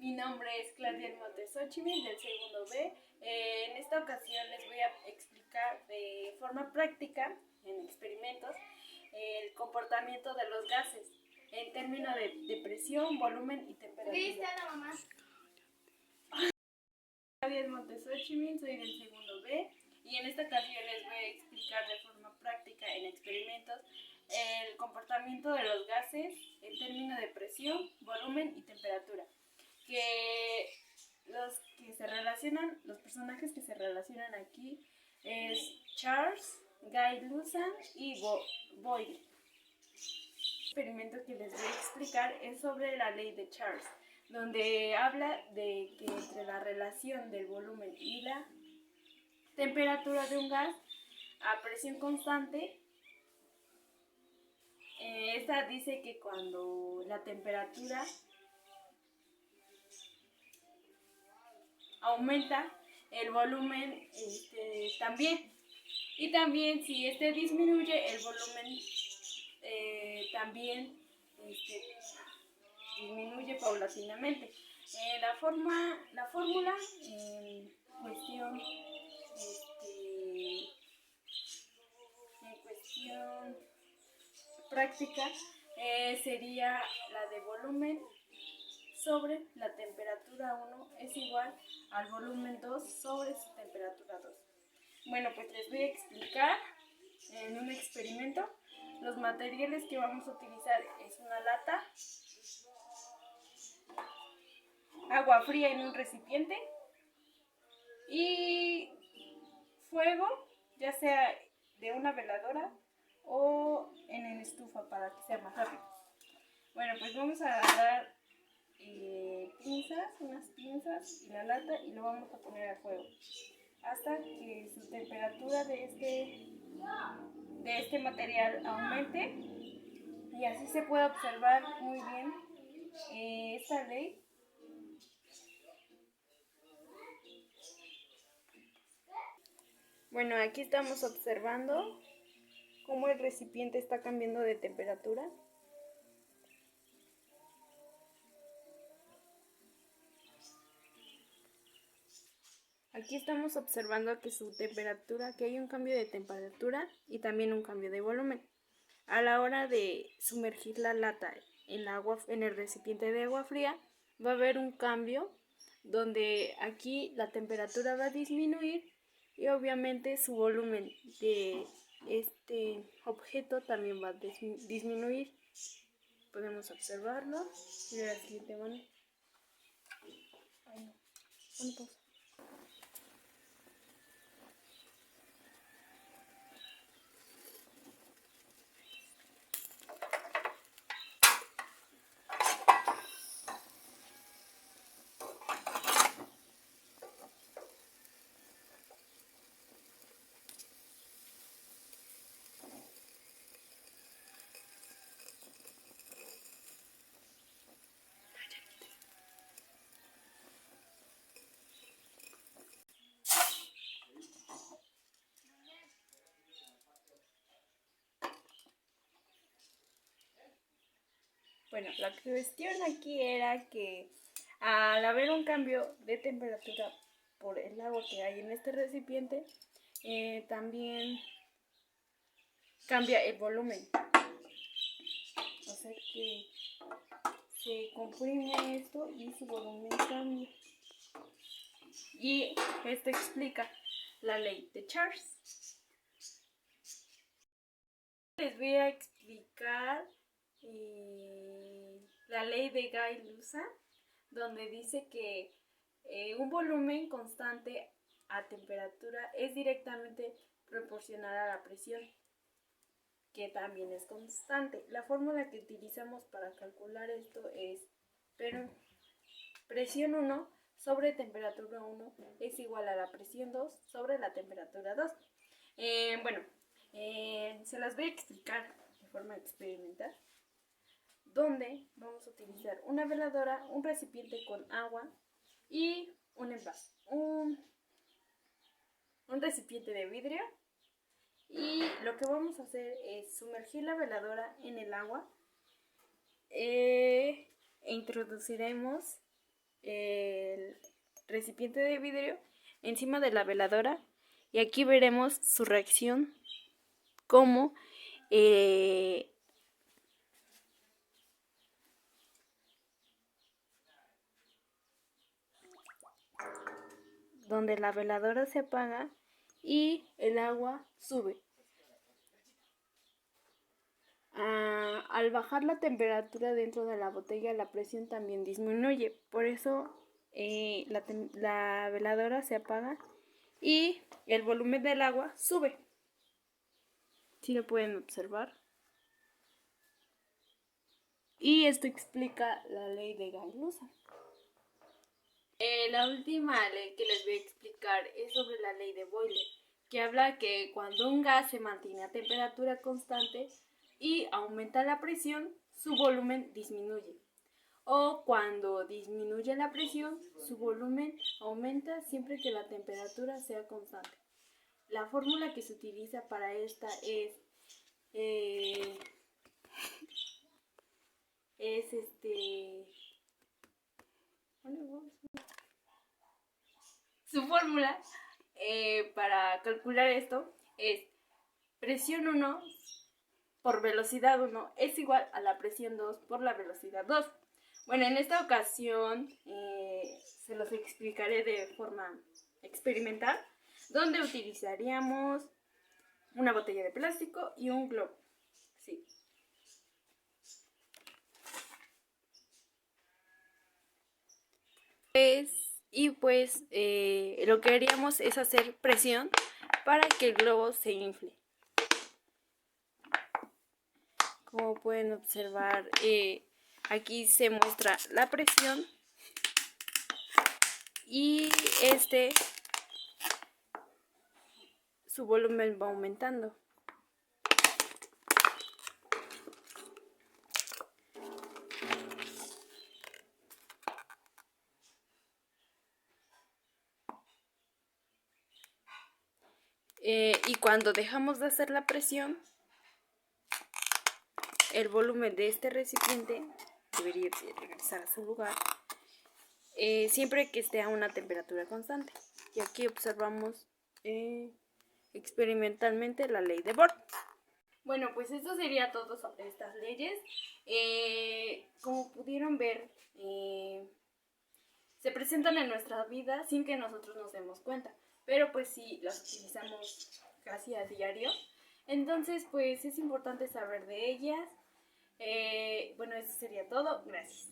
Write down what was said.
Mi nombre es Claudia Montesóchimil del segundo B. En esta ocasión les voy a explicar de forma práctica, en experimentos, el comportamiento de los gases en términos de presión, volumen y temperatura. ¿Viste a la mamá? Claudia Montesóchimil, soy del segundo B y en esta ocasión les voy a explicar de forma práctica, en experimentos, el comportamiento de los gases en términos de presión, volumen y temperatura. Los personajes que se relacionan aquí es Charles, Guy Luzan y Boyle. El experimento que les voy a explicar es sobre la ley de Charles, donde habla de que entre la relación del volumen y la temperatura de un gas a presión constante, esta dice que cuando la temperatura aumenta, el volumen también. Y también si disminuye, el volumen también disminuye paulatinamente. La fórmula en cuestión práctica sería la de volumen sobre la temperatura 1 es igual al volumen 2 sobre su temperatura 2. Bueno, pues les voy a explicar en un experimento. Los materiales que vamos a utilizar es una lata, agua fría en un recipiente y fuego, ya sea de una veladora o en la estufa para que sea más rápido. Bueno, pues vamos a agarrar unas pinzas y la lata y lo vamos a poner a fuego hasta que su temperatura de este material aumente y así se puede observar muy bien esta ley. Bueno, aquí estamos observando cómo el recipiente está cambiando de temperatura. Aquí estamos observando que que hay un cambio de temperatura y también un cambio de volumen. A la hora de sumergir la lata en el recipiente de agua fría, va a haber un cambio donde aquí la temperatura va a disminuir y obviamente su volumen de este objeto también va a disminuir. Podemos observarlo. Mira la siguiente mano. Bueno, la cuestión aquí era que al haber un cambio de temperatura por el agua que hay en este recipiente, también cambia el volumen. O sea que se comprime esto y su volumen cambia. Y esto explica la ley de Charles. Les voy a explicar la ley de Guy-Luzan, donde dice que un volumen constante a temperatura es directamente proporcional a la presión, que también es constante. La fórmula que utilizamos para calcular esto es presión 1 sobre temperatura 1 es igual a la presión 2 sobre la temperatura 2. Se las voy a explicar de forma experimental, donde vamos a utilizar una veladora, un recipiente con agua y un envase, un recipiente de vidrio, y lo que vamos a hacer es sumergir la veladora en el agua e introduciremos el recipiente de vidrio encima de la veladora y aquí veremos su reacción como donde la veladora se apaga y el agua sube. Al bajar la temperatura dentro de la botella, la presión también disminuye. Por eso la veladora se apaga y el volumen del agua sube. Si lo pueden observar. Y esto explica la ley de Gay-Lussac. La última ley que les voy a explicar es sobre la ley de Boyle, que habla que cuando un gas se mantiene a temperatura constante y aumenta la presión, su volumen disminuye. O cuando disminuye la presión, su volumen aumenta siempre que la temperatura sea constante. La fórmula que se utiliza para esta es su fórmula para calcular esto es presión 1 por velocidad 1 es igual a la presión 2 por la velocidad 2. Bueno, en esta ocasión se los explicaré de forma experimental, donde utilizaríamos una botella de plástico y un globo. Sí. Pues lo que haríamos es hacer presión para que el globo se infle. Como pueden observar, aquí se muestra la presión y su volumen va aumentando. Y cuando dejamos de hacer la presión, el volumen de este recipiente debería regresar a su lugar, siempre que esté a una temperatura constante. Y aquí observamos experimentalmente la ley de Bohr. Bueno, pues esto sería todo sobre estas leyes. Como pudieron ver, se presentan en nuestra vida sin que nosotros nos demos cuenta, pero pues sí las utilizamos casi a diario. Entonces pues es importante saber de ellas. Bueno, eso sería todo. Gracias.